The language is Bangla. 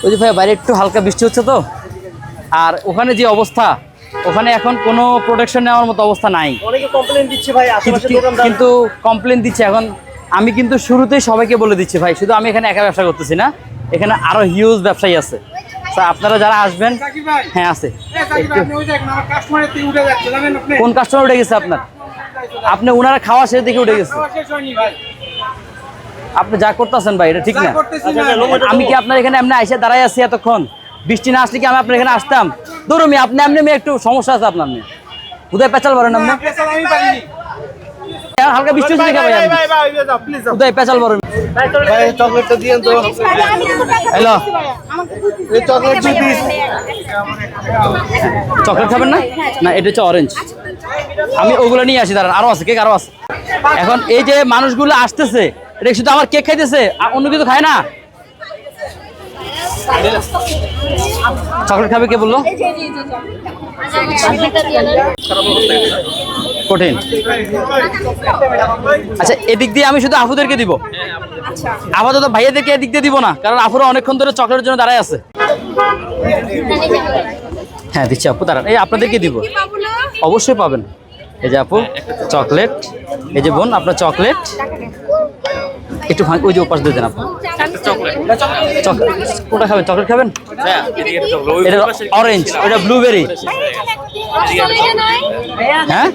ওই যে ভাই বাইরে একটু হালকা বৃষ্টি হচ্ছে তো, আর ওখানে যে অবস্থা, ওখানে এখন কোনো প্রোটেকশন নেওয়ার মতো অবস্থা নাই। অনেকে কমপ্লেন দিচ্ছে ভাই, আশেপাশে দোকানদার কিন্তু কমপ্লেন দিচ্ছে। এখন আমি কিন্তু শুরুতেই সবাইকে বলে দিচ্ছি ভাই, শুধু আমি এখানে একা ব্যবসা করতেছি না, এখানে আরো হিউজ ব্যবসায়ী আছে। আপনারা যারা আসবেন, হ্যাঁ আছে। কোন কাস্টমার উঠে গেছে আপনার? আপনি ওনারা খাওয়া শেষ দিকে উঠে গেছে। আপনি যা করতেছেন ভাই এটা ঠিক না। আমি কি আপনার এখানে এমনি আইসা দাঁড়াই আছি এতক্ষণ? বৃষ্টি না আসলে কি আমি আপনার এখানে আসতাম? ধরুন আপনি এমনি মেয়ে একটু সমস্যা আছে আপনার মেয়ে, কোথায় পেঁচাল বলেন আপনি? হালকা বৃষ্টি হচ্ছে ভাই, কোথায় পেঁচাল বলেন? চকলেটটা দিয়েন তো। হ্যালো, এই চকলেট পিস চকলেট খাবেন না? না, এটা হচ্ছে অরেঞ্জ। আমি ওগুলো নিয়ে আসি, দাঁড়ান, আরো আছে কেক, আরো আছে। এখন এই যে মানুষগুলো আসতেছে, এটা শুধু আমার কেক খাইতেছে, অন্য কিছু খায় না। চকলেট খাবে কে বললো? কঠিন। আচ্ছা, এদিক দিয়ে আমি শুধু আফুদেরকে দিব, আপাতত ভাইয়াদেরকে এদিক দিয়ে দিব না, কারণ আফুরা অনেকক্ষণ ধরে চকলেটের জন্য দাঁড়ায় আছে। হ্যাঁ দিচ্ছি আপু, দাঁড়ান, এই আপনাদেরকে দিব, অবশ্যই পাবেন। এই যে আপু চকলেট, এই যে বোন আপনার চকলেট, একটু ওই যে উপাস দিয়ে দেন আপু। কোনটা খাবেন? চকলেট খাবেন? এটা অরেঞ্জ, ওটা ব্লুবেরি। হ্যাঁ